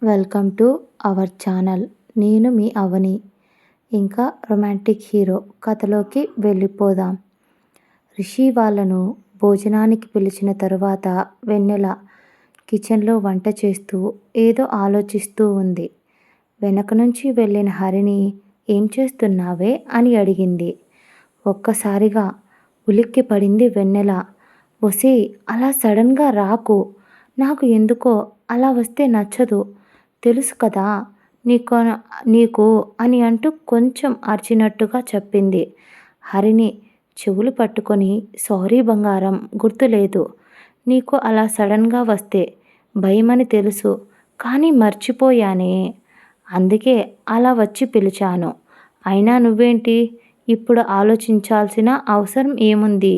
Welcome to our channel. నేను మీ అవని. ఇంకా romantic hero కథలోకి వెళ్ళిపోదాం. రిషి వాళ్ళను భోజనానికి పిలిచిన తరువాత వెన్నెల కిచెన్లో వంట చేస్తూ ఏదో ఆలోచిస్తూ ఉంది. వెనక నుంచి వెళ్ళిన హరిణి ఏం చేస్తున్నావే అని అడిగింది. ఒక్కసారిగా ఉలిక్కి పడింది వెన్నెల. ఒసేయ్, అలా సడన్గా రాకు, నాకు ఎందుకో అలా వస్తే నచ్చదు, తెలుసు కదా నీకు అని అంటూ కొంచెం అరిచినట్టుగా చెప్పింది. హరిణి చెవులు పట్టుకొని, సారీ బంగారం, గుర్తులేదు. నీకు అలా సడన్గా వస్తే భయమని తెలుసు, కానీ మర్చిపోయానే, అందుకే అలా వచ్చి పిలిచాను. అయినా నువ్వేంటి ఇప్పుడు ఆలోచించాల్సిన అవసరం ఏముంది?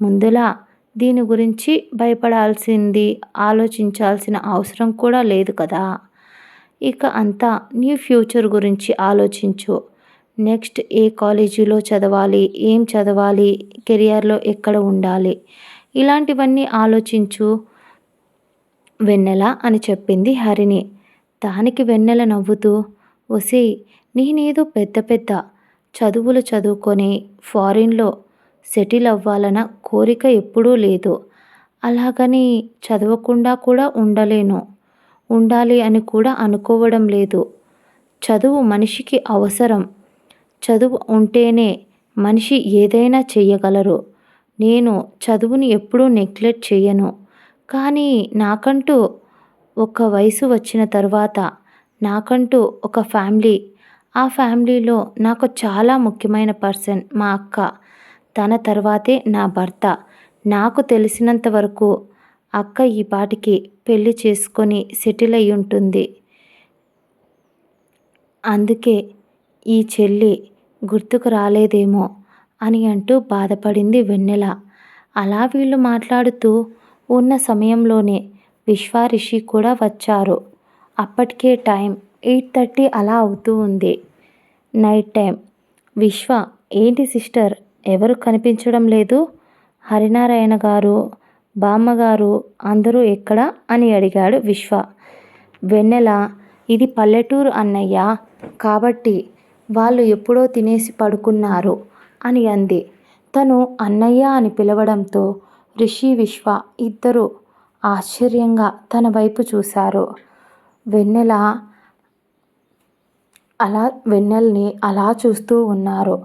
ముందులా దీని గురించి భయపడాల్సింది, ఆలోచించాల్సిన అవసరం కూడా లేదు కదా. ఇక అంతా నీ ఫ్యూచర్ గురించి ఆలోచించు. నెక్స్ట్ ఏ కాలేజీలో చదవాలి, ఏం చదవాలి, కెరియర్లో ఎక్కడ ఉండాలి, ఇలాంటివన్నీ ఆలోచించు వెన్నెల అని చెప్పింది హరిణి. దానికి వెన్నెల నవ్వుతూ, ఒసేయ్, నేనేదో పెద్ద పెద్ద చదువులు చదువుకొని ఫారిన్లో సెటిల్ అవ్వాలన్న కోరిక ఎప్పుడూ లేదు. అలాగని చదవకుండా కూడా ఉండలేను, ఉండాలి అని కూడా అనుకోవడం లేదు. చదువు మనిషికి అవసరం. చదువు ఉంటేనే మనిషి ఏదైనా చెయ్యగలరు. నేను చదువుని ఎప్పుడూ నెగ్లెక్ట్ చేయను. కానీ నాకంటూ ఒక వయసు వచ్చిన తర్వాత నాకంటూ ఒక ఫ్యామిలీ, ఆ ఫ్యామిలీలో నాకు చాలా ముఖ్యమైన పర్సన్ మా అక్క, తన తర్వాతే నా భర్త. నాకు తెలిసినంత వరకు అక్క ఈ పాటికి పెళ్లి చేసుకొని సెటిల్ అయి ఉంటుంది. అందుకే ఈ చెల్లి గుర్తుకు రాలేదేమో అని అంటూ బాధపడింది వెన్నెల. అలా వీళ్ళు మాట్లాడుతూ ఉన్న సమయంలోనే విశ్వ, రిషి కూడా వచ్చారు. అప్పటికే టైం 8:30 అలా అవుతూ ఉంది, నైట్ టైం. విశ్వ, ఏంటి సిస్టర్, ఎవరు కనిపించడం లేదు? హరినారాయణ గారు, బామ్మగారు అందరూ ఎక్కడా అని అడిగాడు విశ్వ. వెన్నెల, ఇది పల్లెటూరు అన్నయ్య, కాబట్టి వాళ్ళు ఎప్పుడో తినేసి పడుకున్నారు అని అంది. తను అన్నయ్య అని పిలవడంతో రిషి, విశ్వ ఇద్దరూ ఆశ్చర్యంగా తన వైపు చూశారు. వెన్నెల్ని అలా చూస్తూ ఉన్నారు.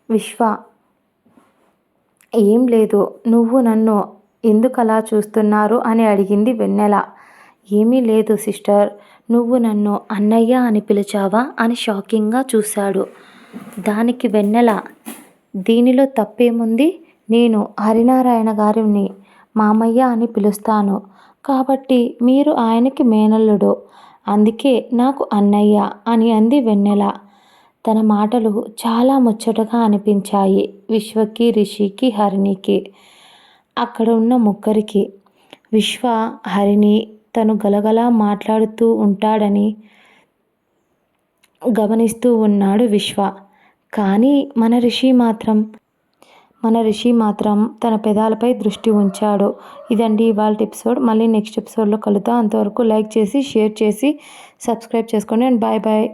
విశ్వ, ఏం లేదు, నువ్వు నన్ను ఎందుకు అలా చూస్తున్నారు అని అడిగింది వెన్నెల. ఏమీ లేదు సిస్టర్, నువ్వు నన్ను అన్నయ్య అని పిలిచావా అని షాకింగ్గా చూశాడు. దానికి వెన్నెల, దీనిలో తప్పేముంది? నేను హరినారాయణ గారిని మామయ్య అని పిలుస్తాను, కాబట్టి మీరు ఆయనకి మేనల్లుడు, అందుకే నాకు అన్నయ్య అని అంది వెన్నెల. తన మాటలు చాలా ముచ్చటగా అనిపించాయి విశ్వకి, రిషికి, హరిణికి, అక్కడ ఉన్న ముగ్గురికి. విశ్వ, హరిణి తను గలగలా మాట్లాడుతూ ఉంటాడని గమనిస్తూ ఉన్నాడు విశ్వ. కానీ మన రిషి మాత్రం తన పెదాలపై దృష్టి ఉంచాడు. ఇదండి ఇవాళ ఎపిసోడ్. మళ్ళీ నెక్స్ట్ ఎపిసోడ్లో కలుద్దాం. అంతవరకు లైక్ చేసి, షేర్ చేసి, సబ్స్క్రైబ్ చేసుకోండి. And bye bye.